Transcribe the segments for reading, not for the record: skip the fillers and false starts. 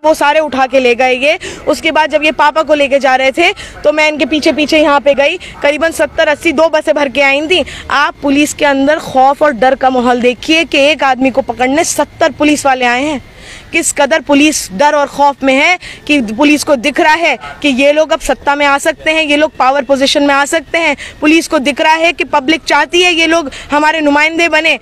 वो सारे उठा के ले गए ये। उसके बाद जब ये पापा को लेके जा रहे थे तो मैं इनके पीछे पीछे यहाँ पे गई, करीबन 70-80 2 बसें भर के आई थी। आप पुलिस के अंदर खौफ और डर का माहौल देखिए कि एक आदमी को पकड़ने 70 पुलिस वाले आए हैं। किस कदर पुलिस डर और खौफ में है कि पुलिस को दिख रहा है कि ये लोग अब सत्ता में आ सकते हैं, ये लोग पावर पोजीशन में आ सकते हैं। पुलिस को दिख रहा है कि पब्लिक चाहती है ये लोग हमारे नुमाइंदे बने।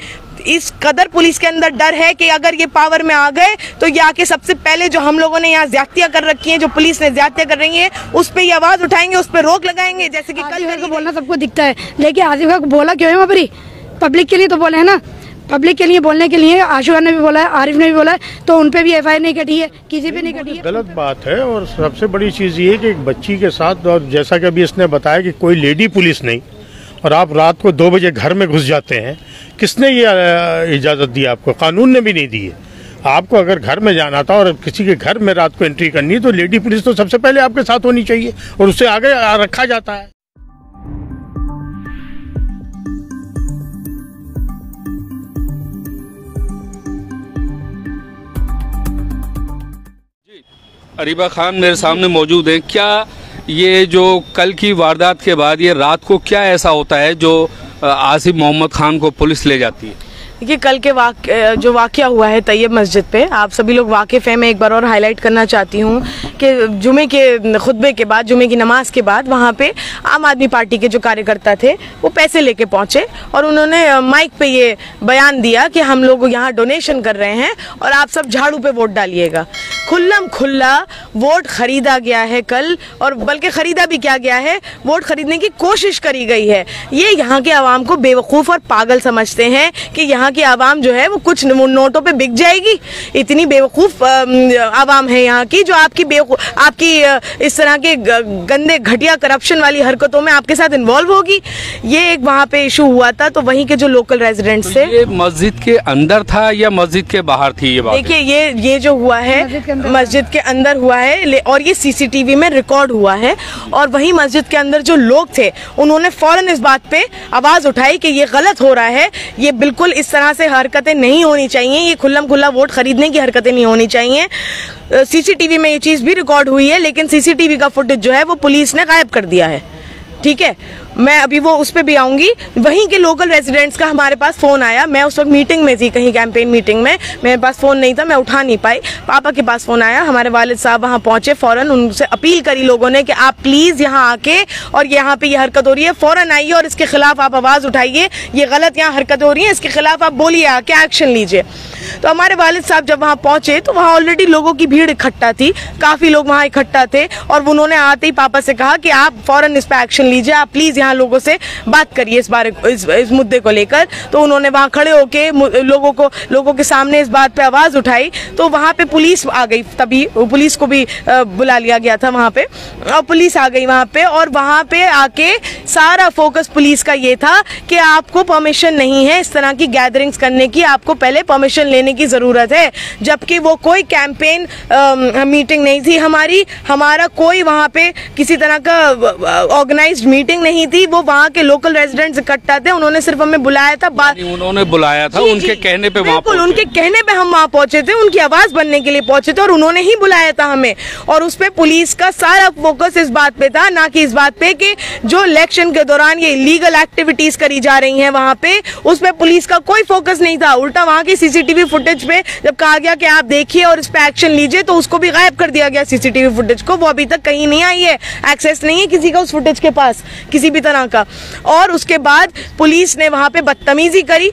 इस कदर पुलिस के अंदर डर है कि अगर ये पावर में आ गए तो ये आके सबसे पहले जो हम लोगों ने यहाँ ज्यादतियां कर रखी हैं, जो पुलिस ने ज्यादतियां कर रही है, उस पर ये आवाज उठाएंगे, उस पर रोक लगाएंगे। जैसे कि कल को बोलना सबको दिखता है, लेकिन आसिफ खान को बोला क्यों है वहाँ पर? पब्लिक के लिए तो बोले है ना, पब्लिक के लिए बोलने के लिए। आशु खान ने भी बोला है, आरिफ ने भी बोला है, तो उन पे भी एफआईआर नहीं कटी है, किसी पे नहीं कटी है। गलत बात है। और सबसे बड़ी चीज़ ये है कि एक बच्ची के साथ, और जैसा कि अभी इसने बताया कि कोई लेडी पुलिस नहीं, और आप रात को 2 बजे घर में घुस जाते हैं। किसने ये इजाज़त दी आपको? कानून ने भी नहीं दी है। आपको अगर घर में जाना था और किसी के घर में रात को एंट्री करनी है तो लेडी पुलिस तो सबसे पहले आपके साथ होनी चाहिए और उससे आगे रखा जाता है। अरीबा खान मेरे सामने मौजूद हैं। क्या ये जो कल की वारदात के बाद ये रात को क्या ऐसा होता है जो आसिफ मोहम्मद खान को पुलिस ले जाती है? देखिए, कल के जो वाकया हुआ है तैयब मस्जिद पे, आप सभी लोग वाकिफ हैं। मैं एक बार और हाईलाइट करना चाहती हूँ कि जुमे के खुतबे के बाद, जुमे की नमाज के बाद वहाँ पे आम आदमी पार्टी के जो कार्यकर्ता थे वो पैसे लेके पहुँचे और उन्होंने माइक पे ये बयान दिया कि हम लोग यहाँ डोनेशन कर रहे हैं और आप सब झाड़ू पे वोट डालिएगा। खुल्लम खुल्ला वोट खरीदा गया है कल, और बल्कि खरीदा भी क्या गया है, वोट खरीदने की कोशिश करी गई है। ये यहाँ के आवाम को बेवकूफ़ और पागल समझते हैं कि यहाँ की आवाम जो है वो कुछ नोटों पे बिक जाएगी। इतनी बेवकूफ़ आवाम है यहाँ की, जो आपकी इस तरह के गंदे घटिया करप्शन वाली हरकतों में आपके साथ इन्वॉल्व होगी। ये एक वहाँ पे इशू हुआ था, तो वहीं के जो लोकल रेजिडेंट्स थे। ये मस्जिद के अंदर था या मस्जिद के बाहर थी ये बात? देखिए, ये जो हुआ है मस्जिद के अंदर हुआ है और ये सीसीटीवी में रिकॉर्ड हुआ है। और वहीं मस्जिद के अंदर जो लोग थे उन्होंने फौरन इस बात पे आवाज उठाई कि ये गलत हो रहा है, ये बिल्कुल इस तरह से हरकतें नहीं होनी चाहिए, ये खुल्लम खुल्ला वोट खरीदने की हरकतें नहीं होनी चाहिए। सीसीटीवी में ये चीज भी रिकॉर्ड हुई है, लेकिन सीसीटीवी का फुटेज जो है वो पुलिस ने गायब कर दिया है। ठीक है, मैं अभी वो उस पर भी आऊंगी। वहीं के लोकल रेजिडेंट्स का हमारे पास फोन आया। मैं उस वक्त मीटिंग में थी, कहीं कैंपेन मीटिंग में, मेरे पास फोन नहीं था, मैं उठा नहीं पाई। पापा के पास फोन आया, हमारे वालिद साहब वहां पहुंचे, फौरन उनसे अपील करी लोगों ने कि आप प्लीज यहाँ आके, और यहाँ पे ये हरकत हो रही है, फौरन आइए और इसके खिलाफ आप आवाज उठाइए। ये गलत यहाँ हरकत हो रही है, इसके खिलाफ आप बोलिए, आके एक्शन लीजिए। तो हमारे वालिद साहब जब वहां पहुंचे तो वहां ऑलरेडी लोगों की भीड़ इकट्ठा थी, काफी लोग वहां इकट्ठा थे, और उन्होंने आते ही पापा से कहा कि आप फौरन इस पर एक्शन लीजिए, आप प्लीज यहाँ लोगों से बात करिए इस मुद्दे को लेकर। तो उन्होंने वहां खड़े होके लोगों के सामने इस बात पे आवाज उठाई। तो वहां पे पुलिस आ गई, तभी पुलिस को भी बुला लिया गया था वहां पे, और पुलिस आ गई वहां पे। और वहां पे आके सारा फोकस पुलिस का ये था कि आपको परमिशन नहीं है इस तरह की गैदरिंग्स करने की, आपको पहले परमिशन लेने की जरूरत है। जबकि वो कोई कैंपेन मीटिंग नहीं थी हमारा कोई वहां पे किसी तरह का ऑर्गेनाइज्ड मीटिंग नहीं थी। वो वहां के लोकल रेजिडेंट्स इकट्ठा थे, उन्होंने सिर्फ हमें बुलाया था। उन्होंने बुलाया था, उनके कहने पे बिल्कुल उनके कहने पे हम वहां पहुंचे थे, उनकी आवाज बनने के लिए पहुंचे थे, और उन्होंने ही बुलाया था हमें। और उस पे पुलिस का सारा फोकस इस बात पे था, ना कि इस बात पे कि जो इलेक्शन के दौरान ये इलीगल एक्टिविटीज करी जा रही हैं वहां पे, उस पे पुलिस का कोई फोकस नहीं था। उल्टा वहां की सीसीटीवी फुटेज पे जब कहा गया कि आप देखिए और इस पे एक्शन लीजिए, तो उसको भी गायब कर दिया गया सीसीटीवी फुटेज को। वो अभी तक कहीं नहीं आई है, एक्सेस नहीं है किसी का उस फुटेज के पास, किसी भी तरह का। और उसके बाद पुलिस ने वहां पे बदतमीजी करी,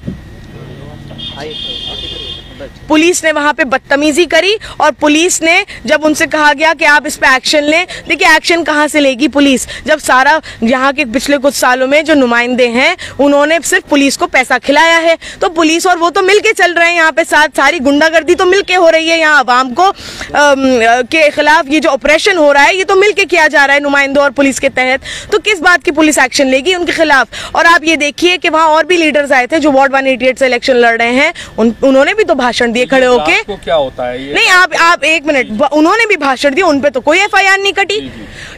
और पुलिस ने जब उनसे कहा गया कि आप इस पे एक्शन लें, देखिए एक्शन कहां से लेगी पुलिस, जब सारा यहाँ के पिछले कुछ सालों में जो नुमाइंदे हैं उन्होंने सिर्फ पुलिस को पैसा खिलाया है। तो पुलिस और वो तो मिलके चल रहे हैं यहाँ पे, साथ सारी गुंडागर्दी तो मिलके हो रही है यहाँ आवाम को के खिलाफ। ये जो ऑपरेशन हो रहा है ये तो मिलके किया जा रहा है नुमाइंदों और पुलिस के तहत। तो किस बात की पुलिस एक्शन लेगी उनके खिलाफ? और आप ये देखिए कि वहां और भी लीडर्स आए थे जो वार्ड 188 से इलेक्शन लड़ रहे हैं, उन्होंने भी तो भाषण दिया दिए खड़े होके। रात को क्या होता है ये? नहीं, आप एक मिनट, उन्होंने भी भाषण दिया, उनपे तो कोई एफआईआर नहीं कटी।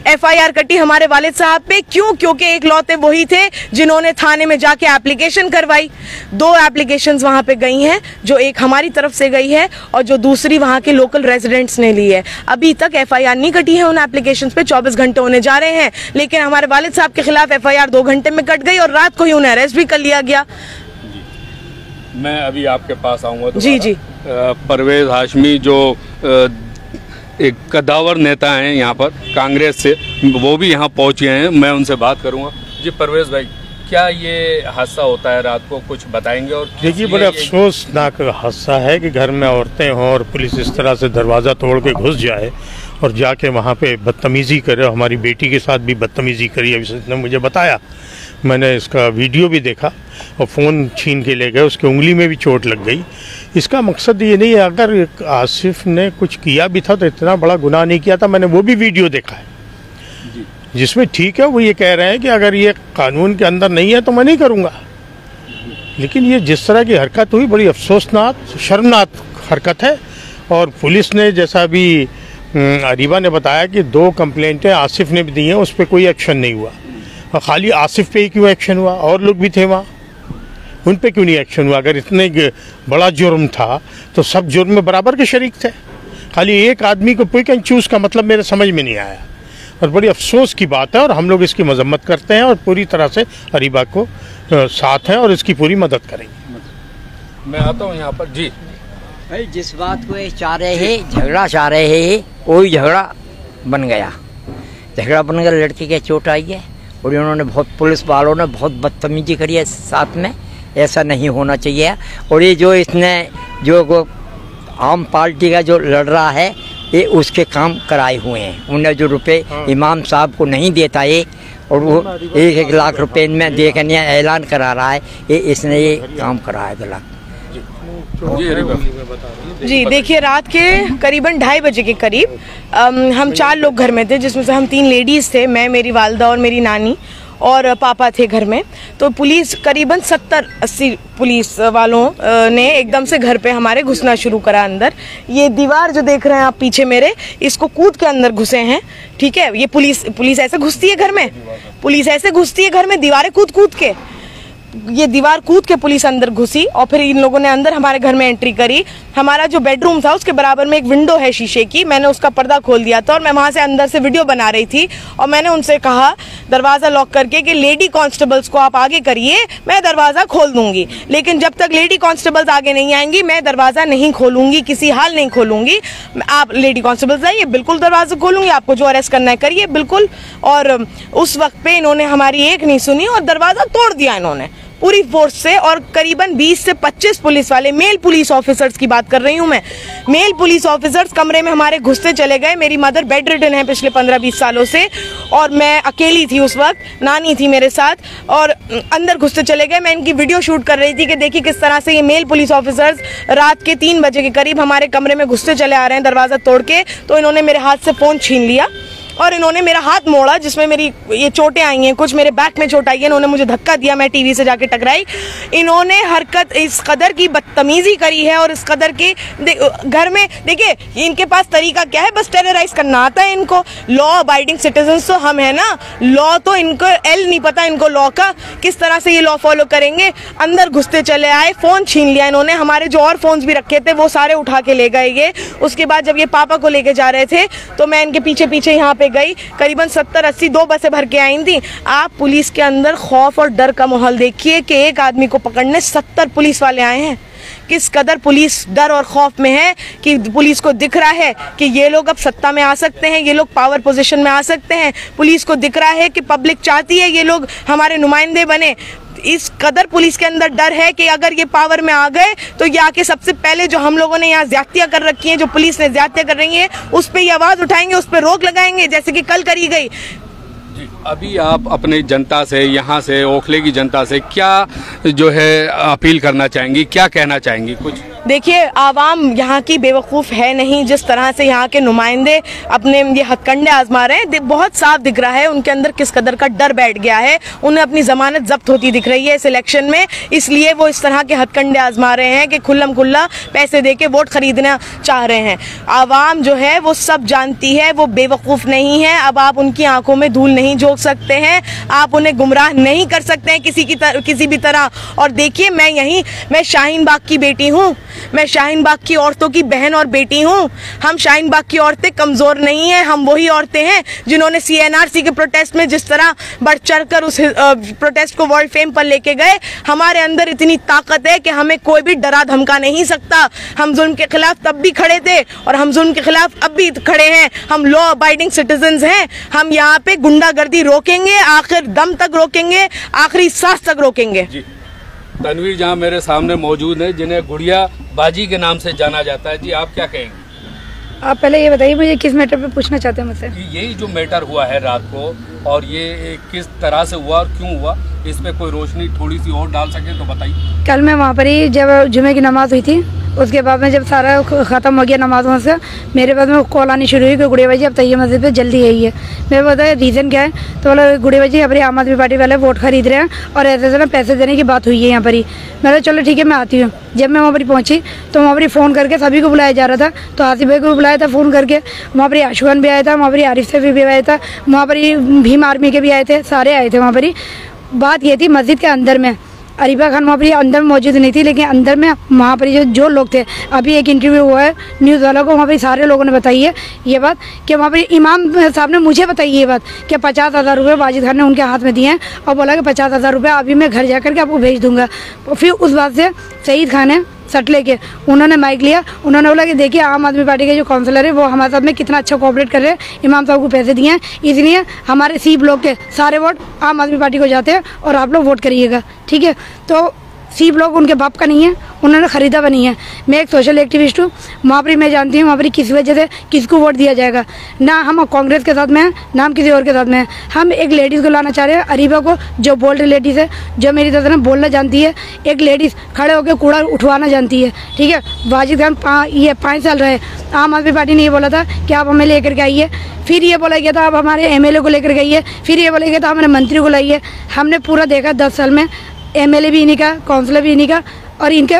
एफआईआर कटी हमारे वालिद साहब पे, क्यों? क्योंकि एक लौते वही थे जिन्होंने थाने में जाके एप्लीकेशन करवाई। 2 एप्लीकेशंस वहां पे गई हैं, जो एक हमारी तरफ से गई है और जो दूसरी वहां के लोकल रेजिडेंट्स ने ली है। अभी तक एफआईआर नहीं कटी है उन एप्लीकेशंस पे, 24 घंटे होने जा रहे हैं, लेकिन हमारे वालिद साहब के खिलाफ एफआईआर 2 घंटे में कट गई और रात को ही उन्हें अरेस्ट भी कर लिया गया। मैं अभी आपके पास आऊंगा तो जी। परवेज हाशमी जो एक कद्दावर नेता हैं यहाँ पर कांग्रेस से, वो भी यहाँ पहुँचे हैं, मैं उनसे बात करूँगा। जी परवेज भाई, क्या ये हादसा होता है रात को, कुछ बताएंगे? और देखिए, बड़े अफसोसनाक हादसा है कि घर में औरतें हों और पुलिस इस तरह से दरवाज़ा तोड़ के घुस जाए और जाके वहाँ पे बदतमीज़ी करे। हमारी बेटी के साथ भी बदतमीज़ी करी, अभी इसने मुझे बताया, मैंने इसका वीडियो भी देखा, और फ़ोन छीन के ले गए, उसकी उंगली में भी चोट लग गई। इसका मकसद ये नहीं है, अगर आसिफ ने कुछ किया भी था तो इतना बड़ा गुनाह नहीं किया था, मैंने वो भी वीडियो देखा है जिसमें ठीक है वो ये कह रहे हैं कि अगर ये कानून के अंदर नहीं है तो मैं नहीं करूँगा। लेकिन ये जिस तरह की हरकत हुई, बड़ी अफसोसनाक शर्मनाक हरकत है। और पुलिस ने, जैसा अभी अरीबा ने बताया कि 2 कंप्लेंटें आसिफ ने भी दी हैं, उस पर कोई एक्शन नहीं हुआ। और खाली आसिफ पे ही क्यों एक्शन हुआ? और लोग भी थे वहाँ, उन पे क्यों नहीं एक्शन हुआ? अगर इतने बड़ा जुर्म था तो सब जुर्म में बराबर के शरीक थे। खाली एक आदमी को पिक एंड चूज़ का मतलब मेरे समझ में नहीं आया, और बड़ी अफसोस की बात है। और हम लोग इसकी मजम्मत करते हैं और पूरी तरह से अरीबा को साथ हैं और इसकी पूरी मदद करेंगे। मैं आता हूँ यहाँ पर। जी भाई, जिस बात को ये चाह रहे हैं, झगड़ा चाह रहे हैं, वही झगड़ा बन गया। झगड़ा बन गया, लड़की के चोट आई है और उन्होंने पुलिस वालों ने बहुत बदतमीजी करी है साथ में। ऐसा नहीं होना चाहिए। और ये जो इसने जो आम पार्टी का जो लड़ रहा है, ये उसके काम कराए हुए हैं। उन्हें जो रुपए इमाम साहब को नहीं देता ये, और वो 1-1 लाख रुपए में देखने ऐलान करा रहा है, ये इसने ये काम कराया गलत। जी देखिए, रात के करीबन 2:30 बजे के करीब हम 4 लोग घर में थे, जिसमें से हम 3 लेडीज़ थे, मैं, मेरी वालदा और मेरी नानी और पापा थे घर में। तो पुलिस करीबन 70-80 पुलिस वालों ने एकदम से घर पे हमारे घुसना शुरू करा अंदर। ये दीवार जो देख रहे हैं आप पीछे मेरे, इसको कूद के अंदर घुसे हैं। ठीक है, ये पुलिस ऐसे घुसती है घर में, पुलिस ऐसे घुसती है घर में, दीवारें कूद कूद के। ये दीवार कूद के पुलिस अंदर घुसी और फिर इन लोगों ने अंदर हमारे घर में एंट्री करी। हमारा जो बेडरूम था उसके बराबर में एक विंडो है शीशे की, मैंने उसका पर्दा खोल दिया था और मैं वहां से अंदर से वीडियो बना रही थी। और मैंने उनसे कहा दरवाज़ा लॉक करके कि लेडी कांस्टेबल्स को आप आगे करिए, मैं दरवाज़ा खोल दूंगी। लेकिन जब तक लेडी कांस्टेबल्स आगे नहीं आएंगी मैं दरवाज़ा नहीं खोलूंगी, किसी हाल नहीं खोलूंगी। आप लेडी कांस्टेबल्स आइए, बिल्कुल दरवाज़ा खोलूंगी, आपको जो अरेस्ट करना है करिए बिल्कुल। और उस वक्त पे इन्होंने हमारी एक नहीं सुनी और दरवाज़ा तोड़ दिया इन्होंने पूरी फोर्स से। और करीबन 20 से 25 पुलिस वाले, मेल पुलिस ऑफिसर्स की बात कर रही हूँ मैं, मेल पुलिस ऑफिसर्स कमरे में हमारे घुसते चले गए। मेरी मदर बेड रिडन है पिछले 15-20 सालों से और मैं अकेली थी उस वक्त, नानी थी मेरे साथ, और अंदर घुसते चले गए। मैं इनकी वीडियो शूट कर रही थी कि देखिए किस तरह से ये मेल पुलिस ऑफिसर्स रात के 3 बजे के करीब हमारे कमरे में घुसते चले आ रहे हैं दरवाज़ा तोड़ के। तो इन्होंने मेरे हाथ से फ़ोन छीन लिया और इन्होंने मेरा हाथ मोड़ा, जिसमें मेरी ये चोटें आई हैं, कुछ मेरे बैक में चोट आई है। इन्होंने मुझे धक्का दिया, मैं टीवी से जाके टकराई। इन्होंने हरकत इस कदर की बदतमीजी करी है और इस कदर के घर में, देखिए इनके पास तरीका क्या है, बस टेरराइज करना आता है इनको। लॉ अबाइडिंग सिटीजन्स तो हम है ना, लॉ तो इनको एल नहीं पता इनको लॉ का, किस तरह से ये लॉ फॉलो करेंगे। अंदर घुसते चले आए, फ़ोन छीन लिया इन्होंने, हमारे जो और फ़ोन्स भी रखे थे वो सारे उठा के ले गए ये। उसके बाद जब ये पापा को लेके जा रहे थे तो मैं इनके पीछे पीछे यहाँ पे गई। करीबन 70-80 2 बसें भर के आई थी। आप पुलिस के अंदर खौफ और डर का माहौल देखिए कि एक आदमी को पकड़ने 70 पुलिस वाले आए हैं। किस कदर पुलिस डर और खौफ में है कि पुलिस को दिख रहा है कि ये लोग अब सत्ता में आ सकते हैं, ये लोग पावर पोजीशन में आ सकते हैं। पुलिस को दिख रहा है कि पब्लिक चाहती है ये लोग हमारे नुमाइंदे बने। इस कदर पुलिस के अंदर डर है कि अगर ये पावर में आ गए तो ये आके सबसे पहले जो हम लोगों ने यहाँ ज्यादतियाँ कर रखी हैं, जो पुलिस ने ज्यादतियाँ कर रही है, उस पर ये आवाज़ उठाएंगे, उस पर रोक लगाएंगे, जैसे कि कल करी गई। जी, अभी आप अपने जनता से, यहाँ से ओखले की जनता से क्या जो है अपील करना चाहेंगी, क्या कहना चाहेंगी कुछ? देखिए, आवाम यहाँ की बेवकूफ़ है नहीं। जिस तरह से यहाँ के नुमाइंदे अपने ये हथकंडे आजमा रहे हैं, बहुत साफ दिख रहा है उनके अंदर किस कदर का डर बैठ गया है। उन्हें अपनी जमानत जब्त होती दिख रही है इस इलेक्शन में, इसलिए वो इस तरह के हथकंडे आजमा रहे हैं कि खुल्लम खुल्ला पैसे दे के वोट खरीदना चाह रहे हैं। आवाम जो है वो सब जानती है, वो बेवकूफ़ नहीं है। अब आप उनकी आंखों में धूल नहीं झोंक सकते हैं, आप उन्हें गुमराह नहीं कर सकते हैं किसी भी तरह। और देखिए, मैं शाहीन बाग की बेटी हूँ, मैं शाहीन बाग की औरतों की बहन और बेटी हूँ। हम शाहीन बाग की औरतें कमज़ोर नहीं हैं, हम वही औरतें हैं जिन्होंने CNRC के प्रोटेस्ट में जिस तरह बढ़ चढ़कर उस प्रोटेस्ट को वर्ल्ड फेम पर लेके गए। हमारे अंदर इतनी ताकत है कि हमें कोई भी डरा धमका नहीं सकता। हम जुल्म के खिलाफ तब भी खड़े थे और हम जुल्म के खिलाफ अब भी खड़े हैं। हम लॉ अबाइडिंग सिटीजन्स हैं। हम यहाँ पे गुंडागर्दी रोकेंगे, आखिर दम तक रोकेंगे, आखिरी सांस तक रोकेंगे। तनवीर जहाँ मेरे सामने मौजूद है, जिन्हें गुड़िया बाजी के नाम से जाना जाता है। जी, आप क्या कहेंगे? आप पहले ये बताइए मुझे किस मैटर पे पूछना चाहते हैं मुझसे? यही जो मैटर हुआ है रात को, और ये किस तरह से हुआ और क्यों हुआ, इस पे कोई रोशनी थोड़ी सी और डाल सके तो बताइए। कल मैं वहाँ पर ही जब जुमे की नमाज हुई थी, उसके बाद में जब सारा ख़त्म हो गया नमाजों से, मेरे पास में कॉल आनी शुरू हुई कि गुड़िया भाई जी अब तैयब मस्जिद पे जल्दी आई है। मेरे बताया रीज़न क्या है, तो बोला गुड़िया भाई जी हमारी आम आदमी पार्टी वाले वोट खरीद रहे हैं और ऐसे ना पैसे देने की बात हुई है यहाँ पर ही। मैंने चलो ठीक है मैं आती हूँ। जब मैं वहाँ पर पहुँची तो वहाँ पर फ़ोन करके सभी को बुलाया जा रहा था, तो आसिफ भाई को बुलाया था फ़ोन करके, वहाँ पर आशु खान भी आया था, वहाँ पर आरिफ सैफी भी आया था, वहाँ पर भीम आर्मी के भी आए थे, सारे आए थे वहाँ पर ही। बात ये थी मस्जिद के अंदर में, अरीबा खान वहाँ पर अंदर में मौजूद नहीं थी, लेकिन अंदर में वहाँ पर जो लोग थे, अभी एक इंटरव्यू हुआ है न्यूज़ वालों को, वहाँ पर सारे लोगों ने बताई है ये बात कि वहाँ पर इमाम साहब ने मुझे बताई ये बात कि 50,000 रुपये वाजिद खान ने उनके हाथ में दिए हैं और बोला कि 50,000 रुपये अभी मैं घर जा कर के आपको भेज दूँगा। फिर उस बात से सईद खान है सट लेके उन्होंने माइक लिया, उन्होंने बोला कि देखिए आम आदमी पार्टी के जो काउंसलर है वो हमारे साथ में कितना अच्छा कोऑपरेट कर रहे हैं, इमाम साहब को पैसे दिए हैं, इसलिए हमारे सी ब्लॉक के सारे वोट आम आदमी पार्टी को जाते हैं और आप लोग वोट करिएगा, ठीक है। तो सी ब्लॉक उनके बाप का नहीं है, उन्होंने ख़रीदा भी नहीं है। मैं एक सोशल एक्टिविस्ट हूँ, वहाँ पर मैं जानती हूँ वहाँ पर किस वजह से किसको वोट दिया जाएगा। ना हम कांग्रेस के साथ में हैं, ना हम किसी और के साथ में हैं। हम एक लेडीज़ को लाना चाह रहे हैं, अरीबा को, जो बोल्ड लेडीज़ है, जो मेरी तरह बोलना जानती है, एक लेडीज़ खड़े होकर कूड़ा उठवाना जानती है, ठीक है। वाजिद खान ये 5 साल रहे, आम आदमी पार्टी ने ये बोला था कि आप हमें लेकर के आइए, फिर ये बोला गया था आप हमारे MLA को लेकर के आइए, फिर ये बोला गया था हमारे मंत्री को लाइए। हमने पूरा देखा 10 साल में MLA भी इन्हीं का, काउंसलर भी इन्हीं का और इनके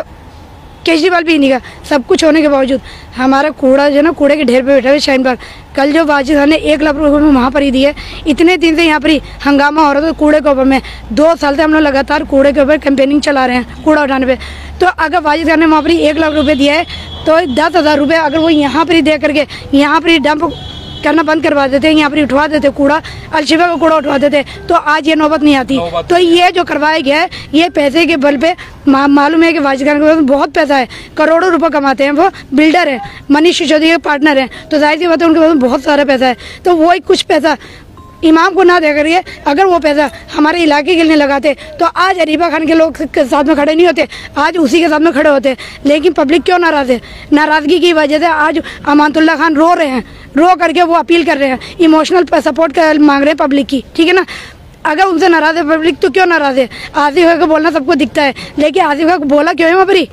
केजरीवाल भी इन्हीं का, सब कुछ होने के बावजूद हमारा कूड़ा जो है ना, कूड़े के ढेर पे बैठा हुआ शाहीन बाग। कल जो वाजिद खान ने 1 लाख रुपये में वहाँ पर ही दिए, इतने दिन से यहाँ पर ही हंगामा हो रहा था कूड़े के ऊपर में। 2 साल से हम लोग लगातार कूड़े के ऊपर कैंपेनिंग चला रहे हैं कूड़ा उठाने पे। तो अगर वाजिद खान ने वहाँ पर 1 लाख रुपये दिया है तो 10,000 रुपये अगर वो यहाँ पर ही दे करके यहाँ पर ही डंप करना बंद करवा देते, यहाँ पर उठवा देते कूड़ा, अलशिफा का कूड़ा उठवा देते, तो आज ये नौबत नहीं आती। तो ये जो करवाया गया है ये पैसे के बल पे, मालूम है कि वाजिद खान के पास बहुत पैसा है, करोड़ों रुपए कमाते हैं, वो बिल्डर है, मनीष सिसोदिया के पार्टनर हैं, तो जाहिर सी बात है उनके पास बहुत सारा पैसा है। तो वो कुछ पैसा इमाम को ना दे करिए, अगर वो पैसा हमारे इलाके के लिए लगाते तो आज अरीबा खान के लोग के साथ में खड़े नहीं होते, आज उसी के साथ में खड़े होते। लेकिन पब्लिक क्यों नाराज़ है? नाराज़गी की वजह से आज अमानतुल्लाह खान रो रहे हैं, रो करके वो अपील कर रहे हैं, इमोशनल सपोर्ट मांग रहे हैं पब्लिक की, ठीक है ना। अगर उनसे नाराज़ है पब्लिक तो क्यों नाराज़ है? आसिफ खान को बोलना सबको दिखता है, लेकिन आसिफ खान को बोला क्यों है वहाँ पर?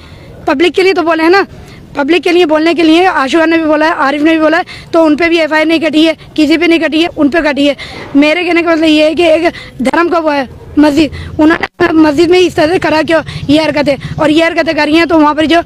पब्लिक के लिए तो बोले हैं ना, पब्लिक के लिए बोलने के लिए आशु खान ने भी बोला है, आरिफ ने भी बोला है, तो उन पे भी FIR नहीं कटी है, किसी पे नहीं कटी है, उन पे कटी है। मेरे कहने का मतलब ये है कि एक धर्म का वो है मस्जिद, उन्होंने मस्जिद में इस तरह से करा क्यों ये हरकतें, और ये हरकतें करी हैं तो वहाँ पर जो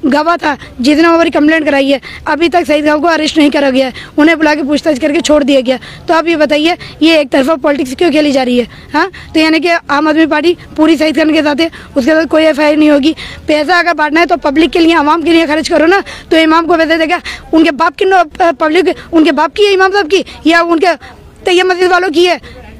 गवाह था जिसने वहाँ पर कंप्लेंट कराई है, अभी तक सईद खान को अरेस्ट नहीं करा गया है, उन्हें बुला के पूछताछ करके छोड़ दिया गया। तो आप ये बताइए ये एक तरफा पॉलिटिक्स क्यों खेली जा रही है? हाँ, तो यानी कि आम आदमी पार्टी पूरी सईद खान के साथ है, उसके साथ कोई FIR नहीं होगी। पैसा अगर बांटना है तो पब्लिक के लिए, आवाम के लिए खर्च करो ना। तो इमाम को पैसे देगा, उनके बाप की पब्लिक उनके बाप की है इमाम साहब की, या उनके तैयब मस्जिद वालों की है?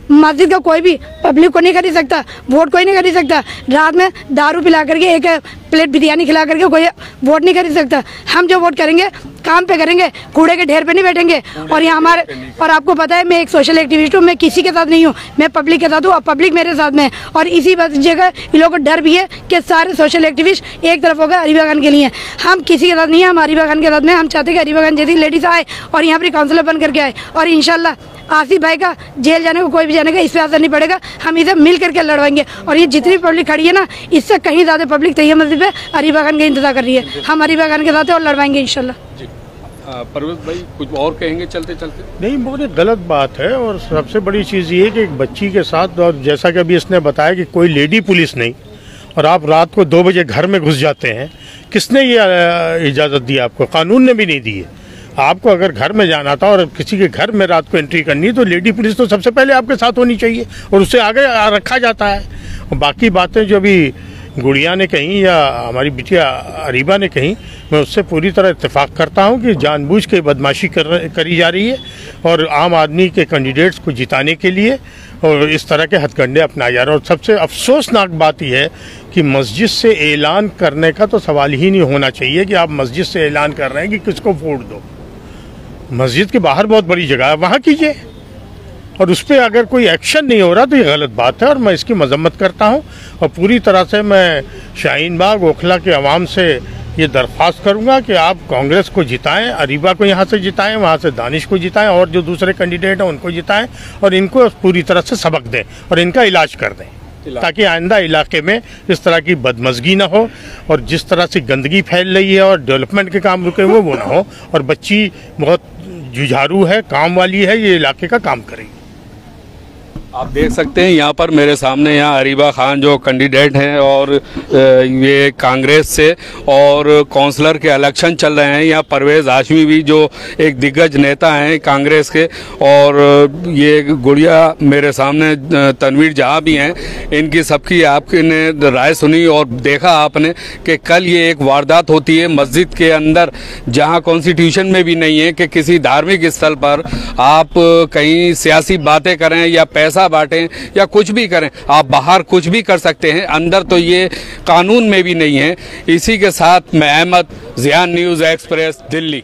मस्जिद का कोई भी पब्लिक को नहीं खरीद सकता, वोट कोई नहीं खरीद सकता। रात में दारू पिला करके, एक प्लेट बिरयानी खिला करके कोई वोट नहीं खरीद सकता। हम जो वोट करेंगे काम पे करेंगे, कूड़े के ढेर पे नहीं बैठेंगे। और यहाँ हमारे, और आपको पता है मैं एक सोशल एक्टिविस्ट हूँ, मैं किसी के साथ नहीं हूँ, मैं पब्लिक के साथ हूँ और पब्लिक मेरे साथ में है। और इसी जगह इन लोगों को डर भी है कि सारे सोशल एक्टिविस्ट एक तरफ हो गए अरीबा खान के लिए। हम किसी के साथ नहीं है, हम अरीबा खान के साथ में। हम चाहते हैं कि अरीबा खान जैसी लेडीज आए और यहाँ पर काउंसलर बन करके आए, और इंशाल्लाह आसिफ भाई का जेल जाने को कोई भी जाने का इस पे असर नहीं पड़ेगा। हम इसे मिल करके लड़वाएंगे। और ये जितनी पब्लिक खड़ी है ना, इससे कहीं ज़्यादा पब्लिक तैयब मस्जिद पे अरीबा खान का इंतजार कर रही है। हम अरीबा खान के साथ हैं और लड़वाएंगे इंशाल्लाह। परवेज भाई कुछ और कहेंगे चलते चलते? नहीं, बहुत ही गलत बात है। और सबसे बड़ी चीज़ ये है कि एक बच्ची के साथ, और जैसा कि अभी इसने बताया कि कोई लेडी पुलिस नहीं, और आप रात को 2 बजे घर में घुस जाते हैं। किसने ये इजाज़त दी आपको? कानून ने भी नहीं दी है। आपको अगर घर में जाना था और किसी के घर में रात को एंट्री करनी है तो लेडी पुलिस तो सबसे पहले आपके साथ होनी चाहिए और उससे आगे रखा जाता है। और बाकी बातें जो अभी गुड़िया ने कही या हमारी बिटिया अरीबा ने कही, मैं उससे पूरी तरह इत्तेफाक करता हूं कि जानबूझ के बदमाशी करी जा रही है और आम आदमी के कैंडिडेट्स को जिताने के लिए और इस तरह के हथकंडे अपनाए जा रहे हैं। और सबसे अफसोसनाक बात यह है कि मस्जिद से ऐलान करने का तो सवाल ही नहीं होना चाहिए कि आप मस्जिद से ऐलान कर रहे हैं कि किसको वोट दो। मस्जिद के बाहर बहुत बड़ी जगह है, वहाँ कीजिए। और उस पर अगर कोई एक्शन नहीं हो रहा तो ये गलत बात है और मैं इसकी मजम्मत करता हूँ। और पूरी तरह से मैं शाहीन बाग ओखला के अवाम से ये दरख्वास्त करूँगा कि आप कांग्रेस को जिताएं, अरीबा को यहाँ से जिताएं, वहाँ से दानिश को जिताएं और जो दूसरे कैंडिडेट हैं उनको जिताएं और इनको पूरी तरह से सबक दें और इनका इलाज कर दें, ताकि आइंदा इलाके में इस तरह की बदमज़गी ना हो और जिस तरह से गंदगी फैल रही है और डेवलपमेंट के काम रुके हुए वो ना हो। और बच्ची बहुत जुझारू है, काम वाली है, ये इलाके का काम करेगी। आप देख सकते हैं यहाँ पर मेरे सामने यहाँ अरीबा खान जो कैंडिडेट हैं और ये कांग्रेस से और काउंसलर के इलेक्शन चल रहे हैं। यहाँ परवेज हाशमी भी जो एक दिग्गज नेता हैं कांग्रेस के, और ये गुड़िया मेरे सामने तनवीर जहाँ भी हैं। इनकी सबकी आपने राय सुनी और देखा आपने कि कल ये एक वारदात होती है मस्जिद के अंदर, जहाँ कॉन्स्टिट्यूशन में भी नहीं है कि किसी धार्मिक स्थल पर आप कहीं सियासी बातें करें या पैसा बांटें या कुछ भी करें। आप बाहर कुछ भी कर सकते हैं, अंदर तो ये कानून में भी नहीं है। इसी के साथ मैं अहमद, ज़ियान न्यूज़ एक्सप्रेस, दिल्ली।